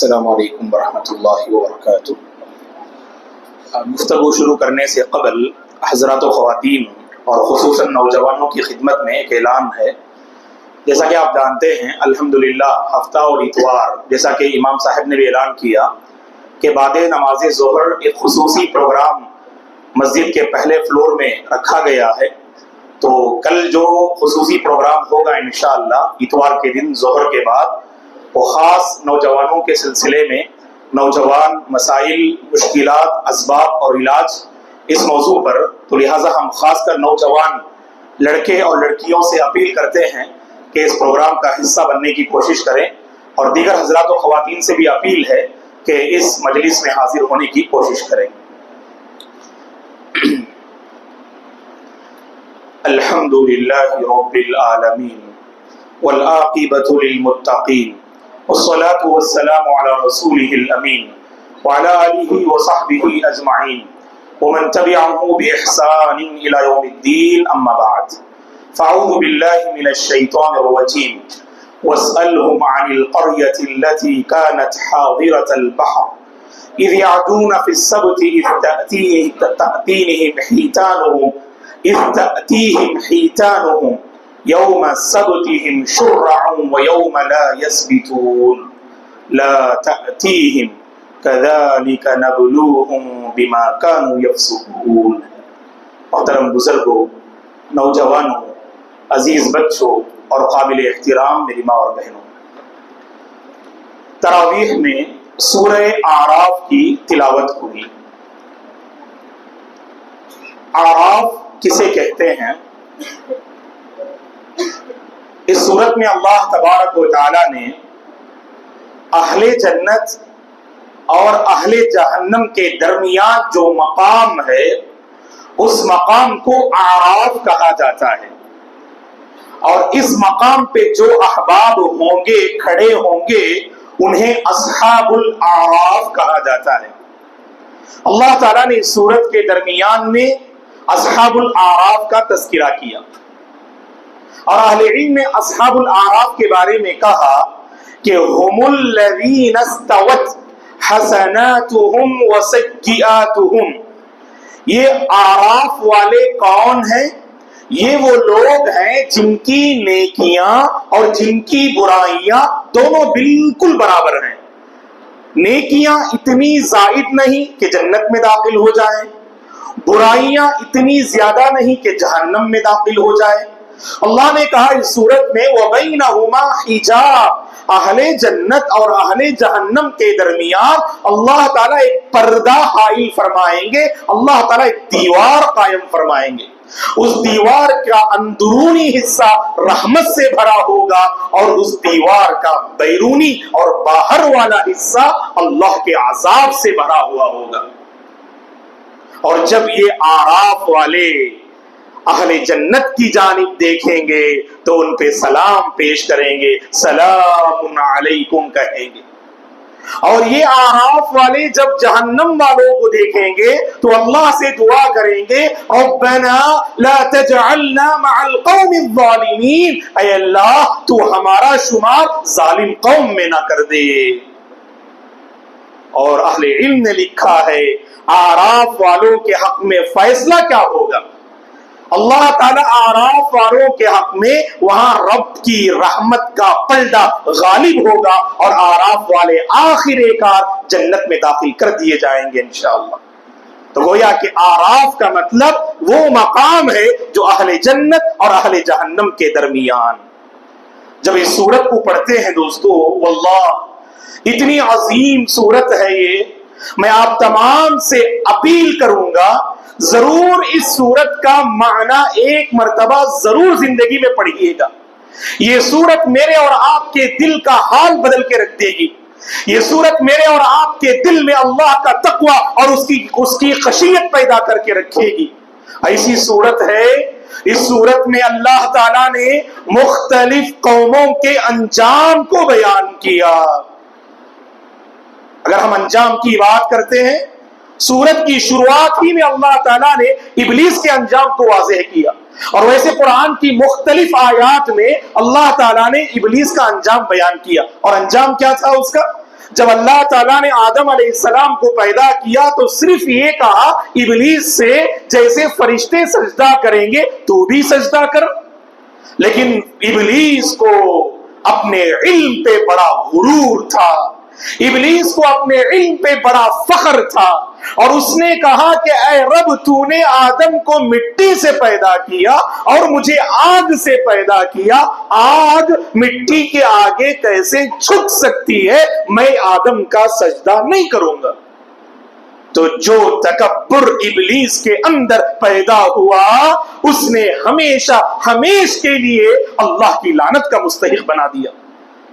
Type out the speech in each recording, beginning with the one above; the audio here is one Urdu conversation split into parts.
السلام علیکم ورحمۃ اللہ وبرکاتہ۔ گفتگو شروع کرنے سے قبل حضرات و خواتین اور خصوصاً نوجوانوں کی خدمت میں ایک اعلان ہے۔ جیسا کہ آپ جانتے ہیں الحمدللہ ہفتہ اور اتوار جیسا کہ امام صاحب نے بھی اعلان کیا کہ بعد نماز ظہر ایک خصوصی پروگرام مسجد کے پہلے فلور میں رکھا گیا ہے، تو کل جو خصوصی پروگرام ہوگا انشاءاللہ اتوار کے دن ظہر کے بعد، وہ خاص نوجوانوں کے سلسلے میں نوجوان مسائل، مشکلات، اسباب اور علاج اس موضوع پر، تو لہٰذا ہم خاص کر نوجوان لڑکے اور لڑکیوں سے اپیل کرتے ہیں کہ اس پروگرام کا حصہ بننے کی کوشش کریں، اور دیگر حضرات و خواتین سے بھی اپیل ہے کہ اس مجلس میں حاضر ہونے کی کوشش کریں۔ الحمد للہ رب العالمین والعاقبۃ للمتقین والصلاة والسلام على رسوله الأمين وعلى آله وصحبه أجمعين ومن تبعه بإحسان إلى يوم الدين، أما بعد، فأعوذ بالله من الشيطان الرجيم واسألهم عن القرية التي كانت حاضرة البحر إذ يعدون في السبت إذ تأتيهم حيتانهم يوم سبتهم شرعا ويوم لا يسبتون لا تأتيهم كذلك نبلوهم بما كانوا يفسقون۔ محترم بزرگوں، نوجوانوں، عزیز بچوں اور قابل احترام میری ماں اور بہنوں، تراویح میں سورہ اعراف کی تلاوت ہوئی۔ اعراف کسے کہتے ہیں؟ اس صورت میں اللہ تبارک و تعالی نے اہل جنت اور اہل جہنم کے درمیان جو مقام ہے اس مقام کو اعراف کہا جاتا ہے، اور اس مقام پہ جو احباب ہوں گے، کھڑے ہوں گے، انہیں اصحاب الاعراف کہا جاتا ہے۔ اللہ تعالیٰ نے اس صورت کے درمیان میں اصحاب الاعراف کا تذکرہ کیا، اور اہل علم نے اصحاب الاعراف کے بارے میں کہا کہ ہم الذین استوت حسناتہم وسیئاتہم۔ یہ اعراف والے کون ہیں؟ یہ وہ لوگ ہیں جن کی نیکیاں اور جن کی برائیاں دونوں بالکل برابر ہیں۔ نیکیاں اتنی زائد نہیں کہ جنت میں داخل ہو جائیں، برائیاں اتنی زیادہ نہیں کہ جہنم میں داخل ہو جائیں۔ اللہ نے کہا اس صورت میں وَبَيْنَهُمَا حِجَابٌ، اہل جنت اور اہل جہنم کے درمیان اللہ تعالیٰ ایک پردہ حائل فرمائیں گے، اللہ تعالیٰ ایک دیوار قائم فرمائیں گے۔ اس دیوار کا اندرونی حصہ رحمت سے بھرا ہوگا، اور اس دیوار کا بیرونی اور باہر والا حصہ اللہ کے عذاب سے بھرا ہوا ہوگا۔ اور جب یہ اعراف والے اہل جنت کی جانب دیکھیں گے تو ان پہ سلام پیش کریں گے، سلام علیکم کہیں گے، اور یہ اعراف والے جب جہنم والوں کو دیکھیں گے تو اللہ سے دعا کریں گے ربنا لا تجعلنا مع القوم الظالمین، اے اللہ تو ہمارا شمار ظالم قوم میں نہ کر دے۔ اور اہل علم نے لکھا ہے اعراف والوں کے حق میں فیصلہ کیا ہوگا؟ اللہ تعالیٰ اعراف والوں کے حق میں وہاں رب کی رحمت کا پلڑا غالب ہوگا، اور اعراف والے آخر کار جنت میں داخل کر دیے جائیں گے انشاءاللہ۔ تو گویا کہ اعراف کا مطلب وہ مقام ہے جو اہل جنت اور اہل جہنم کے درمیان۔ جب اس سورت کو پڑھتے ہیں دوستو، واللہ اتنی عظیم سورت ہے یہ، میں آپ تمام سے اپیل کروں گا ضرور اس سورت کا معنی ایک مرتبہ ضرور زندگی میں پڑھیے گا۔ یہ سورت میرے اور آپ کے دل کا حال بدل کے رکھ دے گی۔ یہ سورت میرے اور آپ کے دل میں اللہ کا تقوی اور اس کی خشیت پیدا کر کے رکھے گی۔ ایسی سورت ہے، اس سورت میں اللہ تعالیٰ نے مختلف قوموں کے انجام کو بیان کیا۔ اگر ہم انجام کی بات کرتے ہیں، سورت کی شروعات ہی میں اللہ تعالیٰ نے ابلیس کے انجام کو واضح کیا، اور ویسے قرآن کی مختلف آیات میں اللہ تعالیٰ نے ابلیس کا انجام بیان کیا، اور انجام کیا تھا اس کا؟ جب اللہ تعالیٰ نے آدم علیہ السلام کو پیدا کیا تو صرف یہ کہا ابلیس سے جیسے فرشتے سجدہ کریں گے تو بھی سجدہ کر. لیکن ابلیس کو اپنے علم پہ بڑا غرور تھا، ابلیس کو اپنے علم پہ بڑا فخر تھا، اور اس نے کہا کہ اے رب تو نے آدم کو مٹی سے پیدا کیا اور مجھے آگ سے پیدا کیا، آگ مٹی کے آگے کیسے جھک سکتی ہے؟ میں آدم کا سجدہ نہیں کروں گا. تو جو تکبر ابلیس کے اندر پیدا ہوا اس نے ہمیشہ ہمیشہ کے لیے اللہ کی لعنت کا مستحق بنا دیا.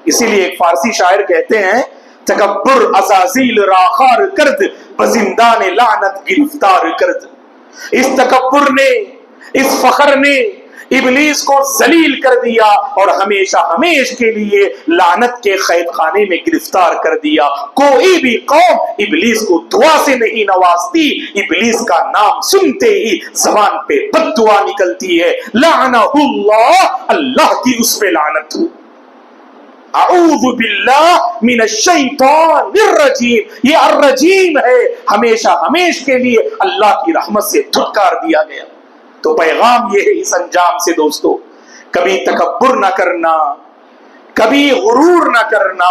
اسی لیے ایک فارسی شاعر کہتے ہیں تکبر عزازیل راخار کرد بزندان لعنت گرفتار کرد. اس تکبر نے، اس فخر نے ابلیس کو ذلیل کر دیا اور ہمیشہ ہمیشہ کے لیے لعنت کے قید خانے میں گرفتار کر دیا. کوئی بھی قوم ابلیس کو دعا سے نہیں نوازتی، ابلیس کا نام سنتے ہی زبان پہ بد دعا نکلتی ہے. لعنہ اللہ، اللہ کی اس پہ لعنت ہو. اعوذ باللہ من الشیطان الرجیم، یہ الرجیم ہے، ہمیشہ ہمیشہ کے لیے اللہ کی رحمت سے دھتکار دیا گیا. تو پیغام یہ ہے اس انجام سے دوستو، کبھی تکبر نہ کرنا، کبھی غرور نہ کرنا،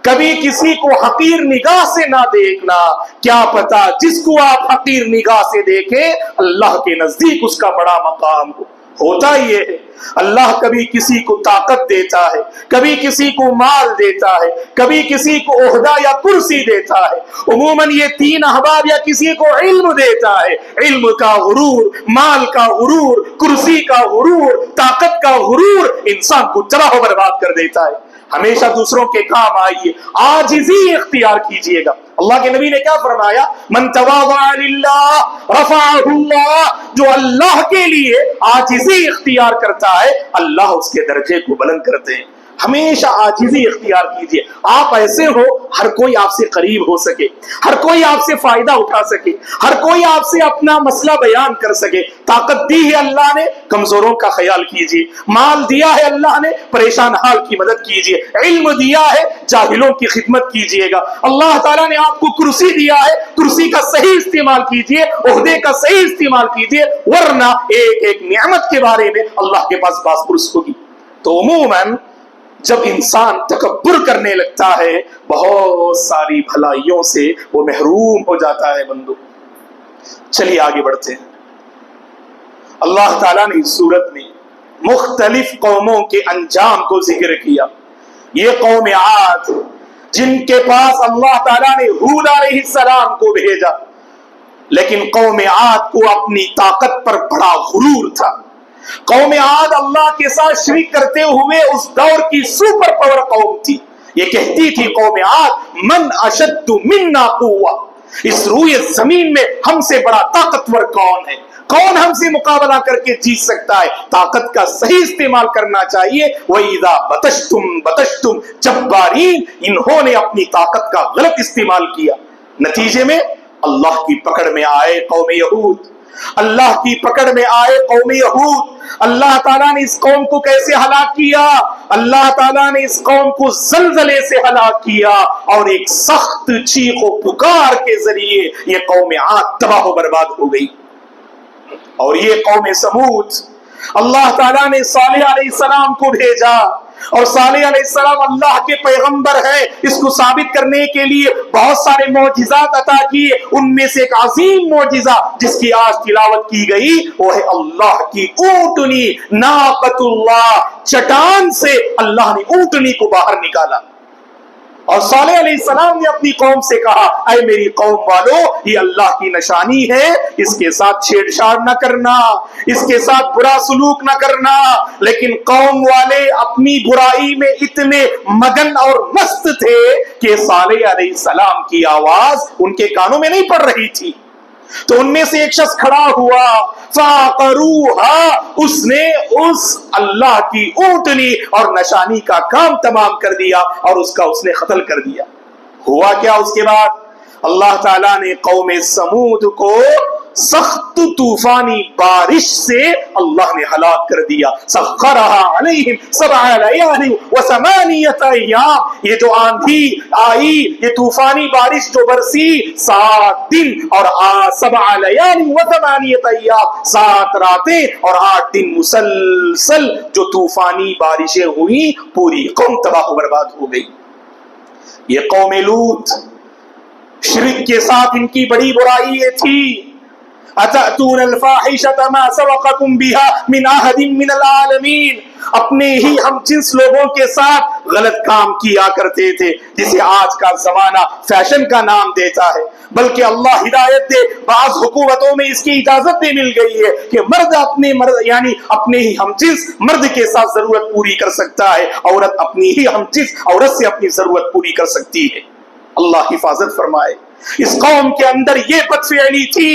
کبھی کسی کو حقیر نگاہ سے نہ دیکھنا. کیا پتا جس کو آپ حقیر نگاہ سے دیکھیں اللہ کے نزدیک اس کا بڑا مقام ہو. ہوتا یہ ہے اللہ کبھی کسی کو طاقت دیتا ہے، کبھی کسی کو مال دیتا ہے، کبھی کسی کو عہدہ یا کرسی دیتا ہے. عموماً یہ تین احباب یا کسی کو علم دیتا ہے. علم کا غرور، مال کا غرور، کرسی کا غرور، طاقت کا غرور انسان کو تباہ و برباد کر دیتا ہے. ہمیشہ دوسروں کے کام آئیے، عاجزی اختیار کیجئے گا. اللہ کے نبی نے کیا فرمایا؟ من تواضع للہ رفعہ اللہ، جو اللہ کے لیے عاجزی اختیار کرتا ہے اللہ اس کے درجے کو بلند کرتے ہیں. ہمیشہ عاجزی اختیار کیجئے. آپ ایسے ہو ہر کوئی آپ سے قریب ہو سکے، ہر کوئی آپ سے فائدہ اٹھا سکے، ہر کوئی آپ سے اپنا مسئلہ بیان کر سکے. طاقت دی ہے اللہ نے، کمزوروں کا خیال کیجئے. مال دیا ہے اللہ نے، پریشان حال کی مدد کیجئے. علم دیا ہے، جاہلوں کی خدمت کیجئے گا. اللہ تعالیٰ نے آپ کو کرسی دیا ہے، کرسی کا صحیح استعمال کیجئے، عہدے کا صحیح استعمال کیجئے، ورنہ ایک ایک نعمت کے بارے میں اللہ کے پاس باس پرس ہوگی. تو عموماً جب انسان تکبر کرنے لگتا ہے بہت ساری بھلائیوں سے وہ محروم ہو جاتا ہے. بندو چلیے آگے بڑھتے ہیں. اللہ تعالیٰ نے اس صورت میں مختلف قوموں کے انجام کو ذکر کیا. یہ قوم عاد جن کے پاس اللہ تعالیٰ نے ہود علیہ السلام کو بھیجا، لیکن قوم عاد کو اپنی طاقت پر بڑا غرور تھا. قوم عاد اللہ کے ساتھ شریک کرتے ہوئے اس دور کی سپر پاور قوم تھی. یہ کہتی تھی قوم عاد من اشد منا قوہ، اس روئے زمین میں ہم سے بڑا طاقتور کون ہے؟ کون ہم سے مقابلہ کر کے جیت سکتا ہے؟ طاقت کا صحیح استعمال کرنا چاہیے. وَإِذَا بَطَشْتُمْ بَطَشْتُمْ جبارین، انہوں نے اپنی طاقت کا غلط استعمال کیا. نتیجے میں اللہ کی پکڑ میں آئے قوم یہود، اللہ کی پکڑ میں آئے قوم یہود. اللہ تعالیٰ نے اس قوم کو کیسے ہلاک کیا؟ اللہ تعالیٰ نے اس قوم کو زلزلے سے ہلاک کیا اور ایک سخت چیخ و پکار کے ذریعے یہ قوم عاد تباہ و برباد ہو گئی. اور یہ قوم سمود، اللہ تعالیٰ نے صالح علیہ السلام کو بھیجا، اور صالح علیہ السلام اللہ کے پیغمبر ہے. اس کو ثابت کرنے کے لیے بہت سارے معجزات عطا کیے. ان میں سے ایک عظیم معجزہ جس کی آج تلاوت کی گئی وہ ہے اللہ کی اونٹنی، ناقۃ اللہ. چٹان سے اللہ نے اونٹنی کو باہر نکالا. اور صالح علیہ السلام نے اپنی قوم سے کہا اے میری قوم والو، یہ اللہ کی نشانی ہے، اس کے ساتھ چھیڑ چھاڑ نہ کرنا، اس کے ساتھ برا سلوک نہ کرنا. لیکن قوم والے اپنی برائی میں اتنے مگن اور مست تھے کہ صالح علیہ السلام کی آواز ان کے کانوں میں نہیں پڑ رہی تھی. تو ان میں سے ایک شخص کھڑا ہوا، فَعَقَرُوهَا، اس نے اس اللہ کی اونٹنی اور نشانی کا کام تمام کر دیا اور اس نے قتل کر دیا. ہوا کیا اس کے بعد؟ اللہ تعالیٰ نے قوم سمود کو سخت طوفانی بارش سے اللہ نے ہلاک کر دیا. سخرها علیہم 7 لیال و 8 ایام. یہ جو آندھی آئی، یہ طوفانی بارش جو برسی 7 دن اور 7 لیال و 8 ایام، 7 راتیں اور 8 دن مسلسل جو طوفانی بارشیں ہوئی، پوری قوم تباہ و برباد ہو گئی. یہ قوم لوط، شرک کے ساتھ ان کی بڑی برائی یہ تھی. اتأتون الفاحشۃ ما سبقکم بها من احد من العالمین. اپنے ہی ہم جنس لوگوں کے ساتھ غلط کام کیا کرتے تھے، جسے آج کا زمانہ فیشن کا نام دیتا ہے. بلکہ اللہ ہدایت دے، بعض حکومتوں میں اس کی اجازت بھی مل گئی ہے کہ مرد یعنی اپنے ہی ہم جنس مرد کے ساتھ ضرورت پوری کر سکتا ہے، عورت اپنی ہی ہم جنس عورت سے اپنی ضرورت پوری کر سکتی ہے. اللہ حفاظت فرمائے. اس قوم کے اندر یہ بدفعلی تھی،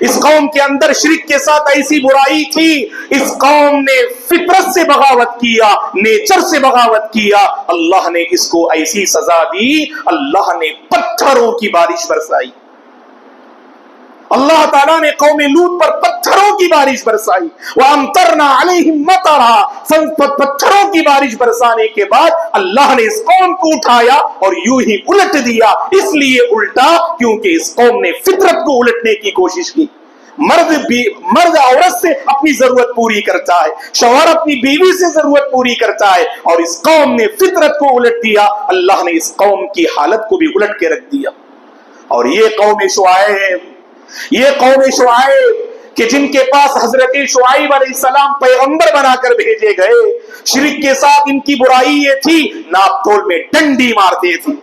اس قوم کے اندر شرک کے ساتھ ایسی برائی تھی. اس قوم نے فطرت سے بغاوت کیا، نیچر سے بغاوت کیا. اللہ نے اس کو ایسی سزا دی، اللہ نے پتھروں کی بارش برسائی. اللہ تعالیٰ نے قوم لوط پر پتھروں کی بارش برسائی. وَأَمْطَرْنَا عَلَيْهِمْ مَطَرًا. پتھروں کی بارش برسانے کے بعد اللہ نے اس قوم کو اٹھایا اور یوں ہی الٹ دیا. اس لیے الٹا کیونکہ اس قوم نے فطرت کو الٹنے کی کوشش کی. مرد عورت سے اپنی ضرورت پوری کرتا ہے، شوہر اپنی بیوی سے ضرورت پوری کرتا ہے، اور اس قوم نے فطرت کو الٹ دیا. اللہ نے اس قوم کی حالت کو بھی الٹ کے رکھ دیا. اور یہ قوم شعیب، یہ قوم شعیب کہ جن کے پاس حضرت شعیب علیہ السلام پیغمبر بنا کر بھیجے گئے، شرک کے ساتھ ان کی برائی یہ تھی، ناپ تول میں ڈنڈی مارتے تھے،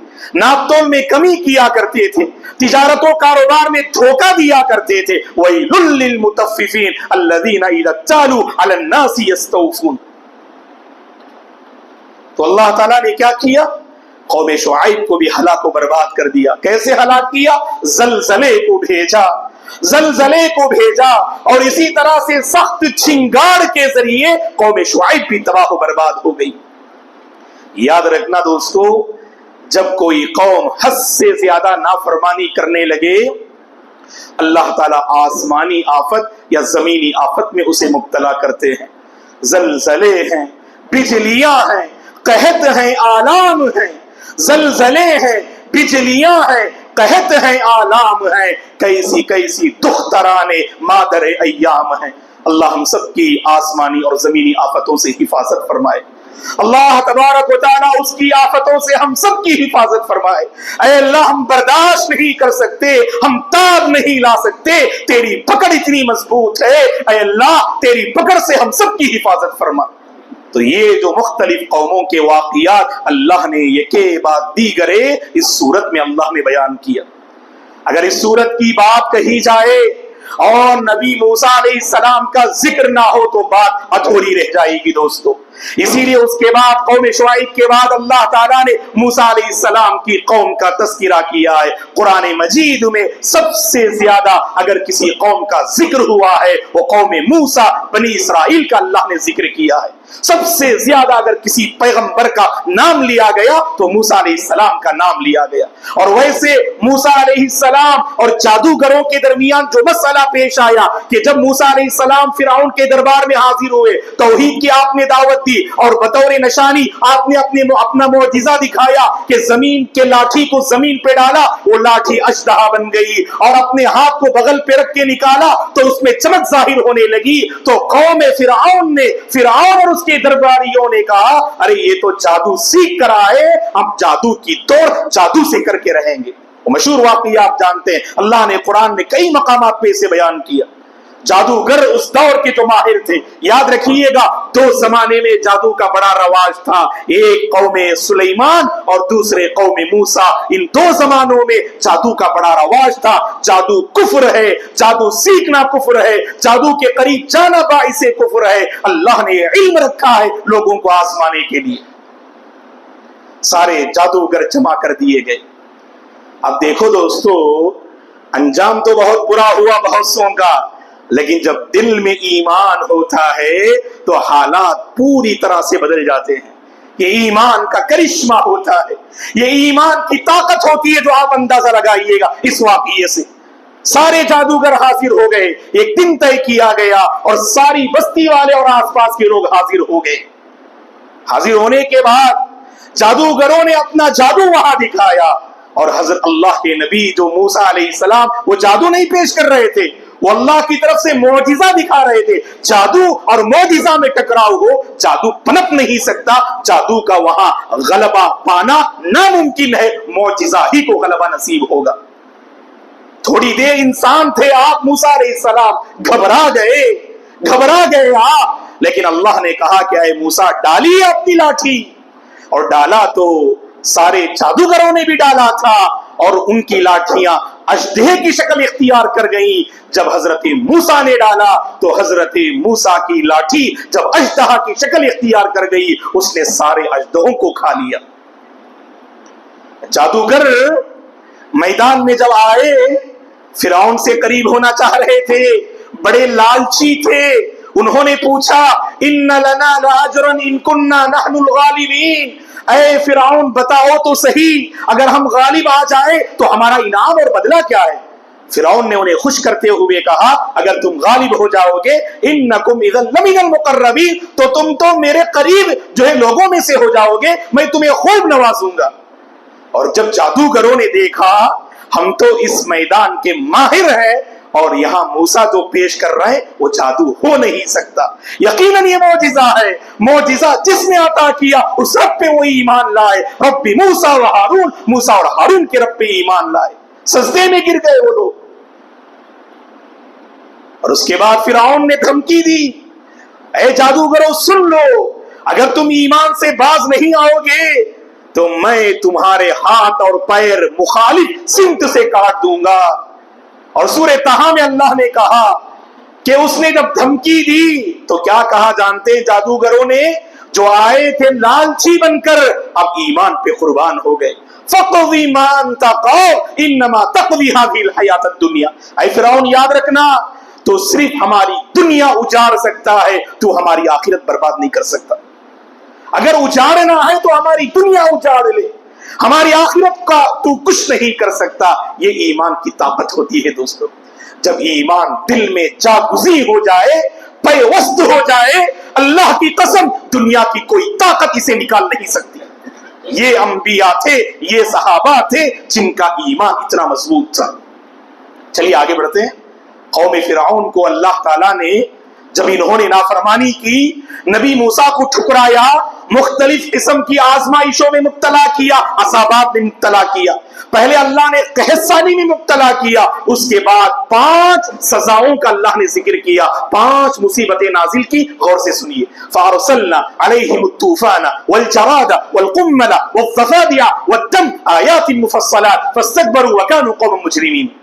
ناپ تول میں کمی کیا کرتے تھے، تجارت و کاروبار میں دھوکہ دیا کرتے تھے. وَيْلٌ لِّلْمُطَفِّفِينَ الَّذِينَ إِذَا اكْتَالُوا عَلَى النَّاسِ يَسْتَوْفُونَ. تو اللہ تعالیٰ نے کیا کیا؟ قوم شعیب کو بھی ہلاک و برباد کر دیا. کیسے ہلاک کیا؟ زلزلے کو بھیجا، زلزلے کو بھیجا. اور اسی طرح سے سخت چنگاڑ کے ذریعے قوم شعیب بھی تباہ و برباد ہو گئی. یاد رکھنا دوستو، جب کوئی قوم حد سے زیادہ نافرمانی کرنے لگے، اللہ تعالیٰ آسمانی آفت یا زمینی آفت میں اسے مبتلا کرتے ہیں. زلزلے ہیں، بجلیاں ہیں، قحط ہیں، آلام ہیں. زلزلے ہیں، بجلیاں ہیں، قحط ہیں، آلام ہیں، کیسی کیسی دخترانے مادر ایام ہیں. اللہ ہم سب کی آسمانی اور زمینی آفتوں سے حفاظت فرمائے. اللہ تبارک و تعالیٰ اس کی آفتوں سے ہم سب کی حفاظت فرمائے. اے اللہ، ہم برداشت نہیں کر سکتے، ہم تاب نہیں لا سکتے، تیری پکڑ اتنی مضبوط ہے. اے اللہ، تیری پکڑ سے ہم سب کی حفاظت فرما. تو یہ جو مختلف قوموں کے واقعات اللہ نے یکے بعد دیگرے اس صورت میں اللہ نے بیان کیا. اگر اس صورت کی بات کہی جائے اور نبی موسیٰ علیہ السلام کا ذکر نہ ہو تو بات ادھوری رہ جائے گی دوستو. اسی لیے اس کے بعد قوم شعیب کے بعد اللہ تعالیٰ نے موسیٰ علیہ السلام کی قوم کا تذکرہ کیا ہے. قرآن مجید میں سب سے زیادہ اگر کسی قوم کا ذکر ہوا ہے وہ قوم موسیٰ بنی اسرائیل کا اللہ نے ذکر کیا ہے. سب سے زیادہ اگر کسی پیغمبر کا نام لیا گیا تو موسیٰ علیہ السلام کا نام لیا گیا. اور ویسے موسیٰ علیہ السلام اور جادوگروں کے درمیان جو مسئلہ پیش آیا کہ جب موسیٰ علیہ السلام فرعون کے دربار میں حاضر ہوئے، توحید کی آپ نے دعوت دی اور بطور نشانی آپ نے اپنا معجزہ دکھایا کہ زمین کے لاٹھی کو زمین پہ ڈالا، وہ لاٹھی اژدہا بن گئی، اور اپنے ہاتھ کو بغل پہ رکھ کے نکالا تو اس میں چمک ظاہر ہونے لگی. تو قوم فرعون اور اس کے درباریوں نے کہا ارے یہ تو جادو سیکھ کر آئے، ہم جادو کی توڑ جادو سے کر کے رہیں گے. وہ مشہور واقعہ آپ جانتے ہیں، اللہ نے قرآن میں کئی مقامات پہ اسے بیان کیا. جادوگر اس دور کے جو ماہر تھے، یاد رکھیے گا 2 زمانے میں جادو کا بڑا رواج تھا، ایک قوم سلیمان اور دوسرے قوم موسیٰ. ان 2 زمانوں میں جادو کا بڑا رواج تھا. جادو کفر ہے، جادو سیکھنا کفر ہے، جادو کے قریب جانا باعث کفر ہے. اللہ نے علم رکھا ہے لوگوں کو آزمانے کے لیے. سارے جادوگر جمع کر دیے گئے. اب دیکھو دوستو، انجام تو بہت برا ہوا بہت سوں کا، لیکن جب دل میں ایمان ہوتا ہے تو حالات پوری طرح سے بدل جاتے ہیں. یہ ایمان کا کرشمہ ہوتا ہے، یہ ایمان کی طاقت ہوتی ہے جو آپ اندازہ لگائیے گا اس واقعے سے. سارے جادوگر حاضر ہو گئے. ایک دن طے کیا گیا اور ساری بستی والے اور آس پاس کے لوگ حاضر ہو گئے. حاضر ہونے کے بعد جادوگروں نے اپنا جادو وہاں دکھایا اور حضرت اللہ کے نبی جو موسیٰ علیہ السلام وہ جادو نہیں پیش کر رہے تھے, وہ اللہ کی طرف سے معجزہ دکھا رہے تھے. جادو اور معجزہ میں ٹکراؤ ہو, جادو پنپ نہیں سکتا, جادو کا وہاں غلبہ پانا ناممکن ہے, معجزہ ہی کو غلبہ نصیب ہوگا. تھوڑی دیر انسان تھے آپ موسیٰ علیہ السلام, گھبرا گئے آپ, لیکن اللہ نے کہا کہ اے موسیٰ ڈالیے اپنی لاٹھی, اور ڈالا تو سارے جادوگروں نے بھی ڈالا تھا اور ان کی لاٹھیاں اژدہے کی شکل اختیار کر گئیں. جب حضرت موسیٰ نے ڈالا تو حضرت موسیٰ کی لاٹھی جب اژدہا کی شکل اختیار کر گئی, اس نے سارے اژدہوں کو کھا لیا. جادوگر میدان میں جب آئے, فرعون سے قریب ہونا چاہ رہے تھے, بڑے لالچی تھے. انہوں نے پوچھا ان لنا لاجرا ان کننا نحن الغالبین, اے فرعون بتاؤ تو صحیح, اگر ہم غالب آ جائیں تو ہمارا انعام اور بدلہ کیا ہے؟ فرعون نے انہیں خوش کرتے ہوئے کہا اگر تم غالب ہو جاؤ گے انکم اذا لمن المقربین, تو تم تو میرے قریب جو ہے لوگوں میں سے ہو جاؤ گے, میں تمہیں خوب نوازوں گا. اور جب جادوگروں نے دیکھا ہم تو اس میدان کے ماہر ہیں اور یہاں موسیٰ جو پیش کر رہے ہیں وہ جادو ہو نہیں سکتا, یقیناً یہ معجزہ ہے, معجزہ جس نے عطا کیا اس رب پہ وہ ایمان لائے, رب موسیٰ و ہارون, موسیٰ اور ہارون کے رب پہ ایمان لائے. سجدے میں گر گئے وہ لوگ. اور اس کے بعد فرعون نے دھمکی دی, اے جادوگروں سن لو, اگر تم ایمان سے باز نہیں آؤ گے تو میں تمہارے ہاتھ اور پیر مخالف سمت سے کاٹ دوں گا. اور سورہ طٰہٰ میں اللہ نے کہا کہ اس نے جب دھمکی دی تو کیا کہا جانتے ہیں جادوگروں نے, جو آئے تھے لالچی بن کر اب ایمان پہ قربان ہو گئے. فَقْضِ مَا أَنْتَ قَاضٍ إِنَّمَا تَقْضِي هَٰذِهِ الْحَيَاةَ الدُّنْيَا, اے فرعون یاد رکھنا تو صرف ہماری دنیا اجاڑ سکتا ہے, تو ہماری آخرت برباد نہیں کر سکتا. اگر اجاڑنا ہے تو ہماری دنیا اجاڑ لے, ہماری آخرت کا تو کچھ نہیں کر سکتا. یہ ایمان کی طاقت ہوتی ہے دوستو. جب ایمان دل میں جاگزی ہو جائے, پیوست ہو جائے, اللہ کی قسم دنیا کی کوئی طاقت اسے نکال نہیں سکتی. یہ انبیاء تھے, یہ صحابہ تھے جن کا ایمان اتنا مضبوط تھا. چلیے آگے بڑھتے ہیں. قوم فرعون کو اللہ تعالیٰ نے جب انہوں نے نافرمانی کی, نبی موسیٰ کو ٹھکرایا, مختلف قسم کی آزمائشوں میں مبتلا کیا, عذابات میں مبتلا کیا. پہلے اللہ نے قحط سالی میں مبتلا کیا, اس کے بعد 5 سزاؤں کا اللہ نے ذکر کیا, 5 مصیبتیں نازل کی. غور سے سنیے. فارسلنا علیہم الطوفان والجراد والقمل والضفادع والدم آیات مفصلات فاستكبروا وكانوا قوما مجرمین.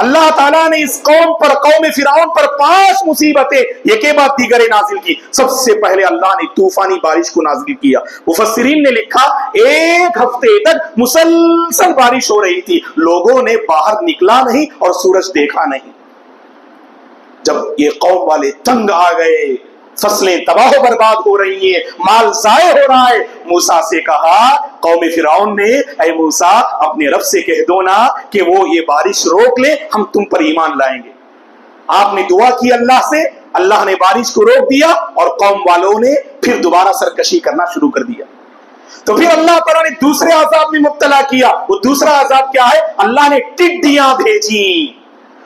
اللہ تعالیٰ نے اس قوم پر, قوم فرعون پر 5 مصیبتیں ایک کے بعد دیگر نازل کی. سب سے پہلے اللہ نے طوفانی بارش کو نازل کیا. مفسرین نے لکھا 1 ہفتے تک مسلسل بارش ہو رہی تھی, لوگوں نے باہر نکلا نہیں اور سورج دیکھا نہیں. جب یہ قوم والے تنگ آ گئے, فصلیں تباہ و برباد ہو رہی ہیں, مال ضائع ہو رہا ہے, موسیٰ سے کہا, قوم فرعون نے, اے موسیٰ اپنے رب سے کہہ دو نا کہ وہ یہ بارش روک لے, ہم تم پر ایمان لائیں گے. آپ نے دعا کی اللہ سے, اللہ نے بارش کو روک دیا اور قوم والوں نے پھر دوبارہ سرکشی کرنا شروع کر دیا. تو پھر اللہ تعالیٰ نے دوسرے عذاب میں مبتلا کیا. وہ دوسرا عذاب کیا ہے؟ اللہ نے ٹڈیاں بھیجی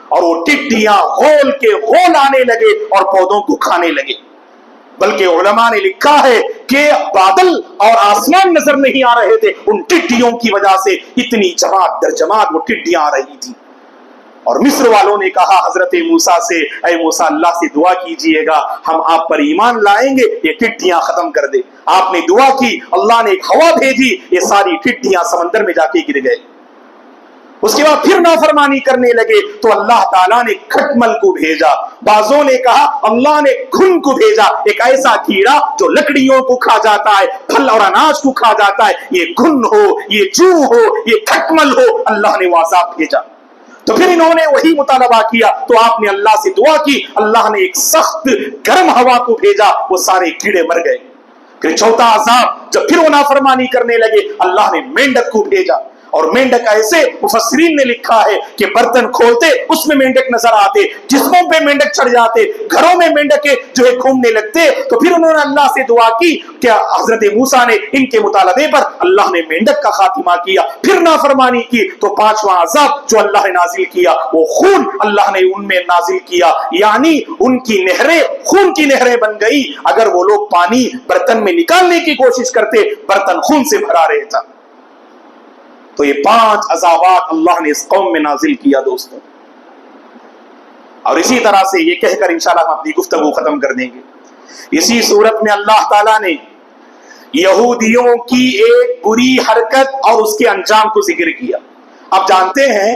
اور وہ ٹڈیاں غول کے غول آنے لگے اور پودوں کو کھانے لگے. بلکہ علماء نے لکھا ہے کہ بادل اور آسمان نظر نہیں آ رہے تھے, ان ٹڈیوں کی وجہ سے اتنی جماعت در جماعت وہ ٹڈیاں آ رہی تھی. اور مصر والوں نے کہا حضرت موسیٰ سے, اے موسیٰ اللہ سے دعا کیجئے گا, ہم آپ پر ایمان لائیں گے, یہ ٹڈیاں ختم کر دے. آپ نے دعا کی, اللہ نے ایک ہوا بھیجی, یہ ساری ٹڈیاں سمندر میں جا کے گر گئے. اس کے بعد پھر نافرمانی کرنے لگے تو اللہ تعالیٰ نے کھٹمل کو بھیجا. بعضوں نے کہا اللہ نے گھن کو بھیجا, ایک ایسا کیڑا جو لکڑیوں کو کھا جاتا ہے, پھل اور اناج کو کھا جاتا ہے. یہ گھن ہو, یہ جو ہو, یہ کھٹمل ہو, اللہ نے وہ عذاب بھیجا. تو پھر انہوں نے وہی مطالبہ کیا تو آپ نے اللہ سے دعا کی, اللہ نے ایک سخت گرم ہوا کو بھیجا, وہ سارے کیڑے مر گئے. پھر چوتھا عذاب, جب پھر وہ نافرمانی کرنے لگے, اللہ نے مینڈک کو بھیجا. اور مینڈک ایسے مفسرین نے لکھا ہے کہ برتن کھولتے اس میں مینڈک نظر آتے، جسموں پہ مینڈک چڑھ جاتے، گھروں میں مینڈک جو ہے گھومنے لگتے. تو پھر انہوں نے اللہ سے دعا کی کہ حضرت موسیٰ نے ان کے مطالبے پر اللہ نے مینڈک کا خاتمہ کیا، پھر نافرمانی کی تو پانچواں عذاب جو اللہ نے نازل کیا وہ خون اللہ نے ان میں نازل کیا، یعنی ان کی نہریں خون کی نہریں بن گئی. اگر وہ لوگ پانی برتن میں نکالنے کی کوشش کرتے برتن خون سے بھرا رہے تھا. تو یہ 5 عذابات اللہ نے اس قوم میں نازل کیا دوستوں. اور اسی طرح سے یہ کہہ کر انشاءاللہ ہم اپنی گفتگو ختم کر دیں گے. اسی صورت میں اللہ تعالیٰ نے یہودیوں کی ایک بری حرکت اور اس کے انجام کو ذکر کیا. آپ جانتے ہیں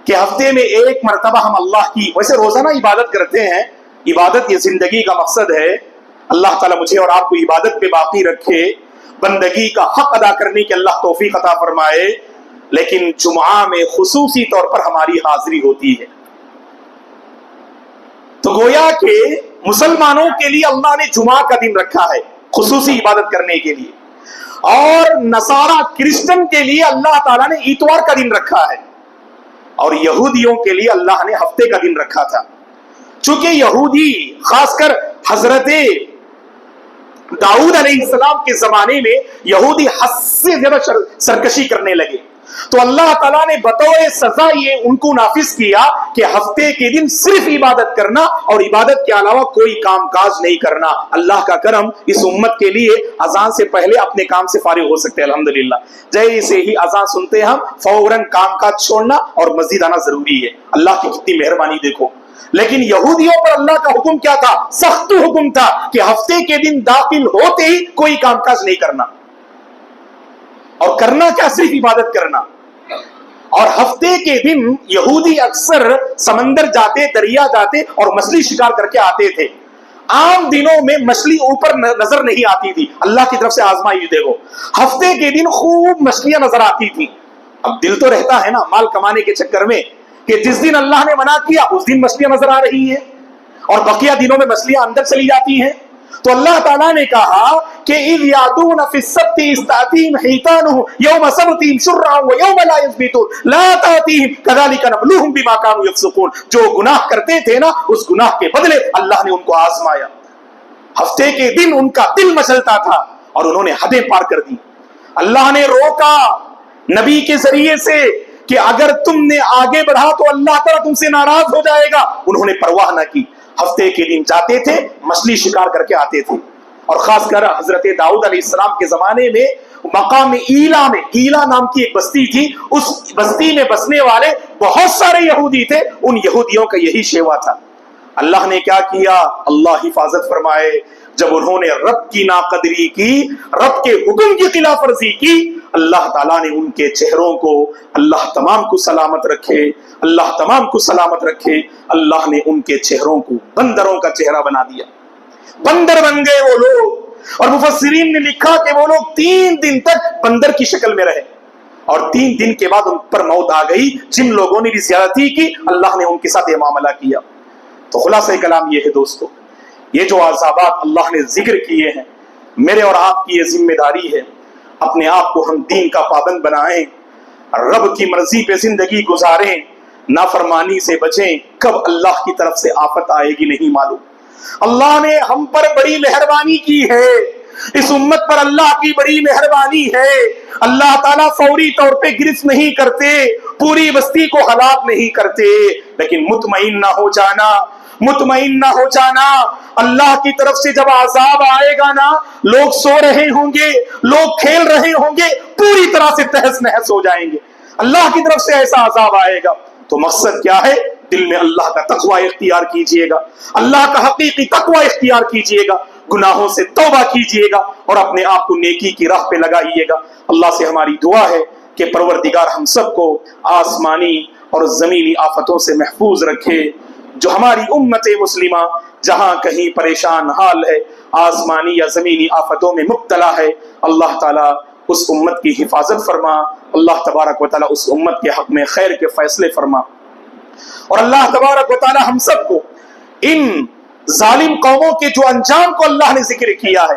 کہ ہفتے میں ایک مرتبہ ہم اللہ کی ویسے روزانہ عبادت کرتے ہیں، عبادت یہ زندگی کا مقصد ہے. اللہ تعالیٰ مجھے اور آپ کو عبادت پہ باقی رکھے، بندگی کا حق ادا کرنے کی اللہ توفیق عطا فرمائے. لیکن جمعہ میں خصوصی طور پر ہماری حاضری ہوتی ہے. تو گویا کہ مسلمانوں کے لیے اللہ نے جمعہ کا دن رکھا ہے خصوصی عبادت کرنے کے لیے، اور نصارہ کرسچن کے لیے اللہ تعالیٰ نے اتوار کا دن رکھا ہے، اور یہودیوں کے لیے اللہ نے ہفتے کا دن رکھا تھا. چونکہ یہودی خاص کر حضرت داؤد علیہ السلام کے زمانے میں یہودی حد سے زیادہ سرکشی کرنے لگے، تو اللہ تعالیٰ نے بطور سزا یہ ان کو نافذ کیا کہ ہفتے کے دن صرف عبادت کرنا اور عبادت کے علاوہ کوئی کام کاج نہیں کرنا. اللہ کا کرم اس امت کے لیے اذان سے پہلے اپنے کام سے فارغ ہو سکتے ہیں الحمدللہ. جیسے ہی اذان سنتے ہم فوراً کام کاج چھوڑنا اور مسجد آنا ضروری ہے. اللہ کی کتنی مہربانی دیکھو. لیکن یہودیوں پر اللہ کا حکم کیا تھا؟ سخت حکم تھا کہ ہفتے کے دن داخل ہوتے ہی کوئی کام کاج نہیں کرنا، اور کرنا کیا؟ صرف عبادت کرنا. اور ہفتے کے دن یہودی اکثر سمندر جاتے، دریا جاتے اور مچھلی شکار کر کے آتے تھے. عام دنوں میں مچھلی اوپر نظر نہیں آتی تھی، اللہ کی طرف سے آزمائش دیکھو. ہفتے کے دن خوب مچھلیاں نظر آتی تھی. اب دل تو رہتا ہے نا مال کمانے کے چکر میں کہ جس دن اللہ نے منع کیا اس دن مچھلیاں نظر آ رہی ہیں، اور بقیہ دنوں میں مچھلیاں اندر چلی جاتی ہیں. تو اللہ تعالیٰ نے کہا کہ اِذْ یَعْدُونَ فِي السَّبْتِ اِسْتَأْتِيهِمْ حِیتَانُهُمْ یَوْمَ سَبْتِهِمْ شُرَّعًا وَیَوْمَ لَا یَسْبِتُونَ لَا تَأْتِیهِمْ کَذَلِکَ نَبْلُوهُمْ بِمَا کَانُوا یَفْسُقُونَ. جو گناہ کرتے تھے نا اس گناہ کے بدلے اللہ نے ان کو آزمایا. ہفتے کے دن ان کا دل مچلتا تھا اور انہوں نے حدیں پار کر دی. اللہ نے روکا نبی کے ذریعے سے کہ اگر تم نے آگے بڑھا تو اللہ تعالیٰ تم سے ناراض ہو جائے گا. انہوں نے پرواہ نہ کی، ہفتے کے دن جاتے تھے، مچھلی شکار کر کے آتے تھے. اور خاص کر حضرت داؤد علیہ السلام کے زمانے میں مقام ایلا میں، ایلا نام کی ایک بستی تھی، اس بستی میں بسنے والے بہت سارے یہودی تھے. ان یہودیوں کا یہی شیوا تھا. اللہ نے کیا کیا؟ اللہ حفاظت فرمائے. جب انہوں نے رب کی ناقدری کی، رب کے حکم کی خلاف ورزی کی، اللہ تعالیٰ نے ان کے چہروں کو، اللہ تمام کو سلامت رکھے، اللہ تمام کو سلامت رکھے، اللہ نے ان کے چہروں کو بندروں کا چہرہ بنا دیا. بندر بن گئے وہ لوگ. اور مفسرین نے لکھا کہ وہ لوگ 3 دن تک بندر کی شکل میں رہے، اور 3 دن کے بعد ان پر موت آ گئی. جن لوگوں نے بھی زیادتی کی اللہ نے ان کے ساتھ یہ معاملہ کیا. تو خلاصہ کلام یہ ہے دوستو، یہ جو عذابات اللہ نے ذکر کیے ہیں، میرے اور آپ کی یہ ذمہ داری ہے اپنے آپ کو ہم دین کا پابند بنائیں، رب کی مرضی پہ زندگی گزاریں، نافرمانی سے بچیں. کب اللہ کی طرف سے آفت آئے گی نہیں معلوم. اللہ نے ہم پر بڑی مہربانی کی ہے، اس امت پر اللہ کی بڑی مہربانی ہے. اللہ تعالیٰ فوری طور پہ گرفت نہیں کرتے، پوری بستی کو ہلاک نہیں کرتے، لیکن مطمئن نہ ہو جانا، مطمئن نہ ہو جانا. اللہ کی طرف سے جب عذاب آئے گا نا، لوگ سو رہے ہوں گے، لوگ کھیل رہے ہوں گے، پوری طرح سے تہس نہس ہو جائیں گے. اللہ کی طرف سے ایسا عذاب آئے گا. تو مقصد کیا ہے؟ دل میں اللہ کا تقوی اختیار کیجئے گا، اللہ کا حقیقی تقوی اختیار کیجئے گا، گناہوں سے توبہ کیجئے گا اور اپنے آپ کو نیکی کی راہ پہ لگائیے گا. اللہ سے ہماری دعا ہے کہ پروردگار ہم سب کو آسمانی اور زمینی آفتوں سے محفوظ رکھے. جو ہماری امت مسلمہ جہاں کہیں پریشان حال ہے، آسمانی یا زمینی آفتوں میں مبتلا ہے، اللہ تعالیٰ اس امت کی حفاظت فرما. اللہ تبارک و تعالیٰ اس امت کے حق میں خیر کے فیصلے فرما. اور اللہ تبارک و تعالیٰ ہم سب کو ان ظالم قوموں کے جو انجام کو اللہ نے ذکر کیا ہے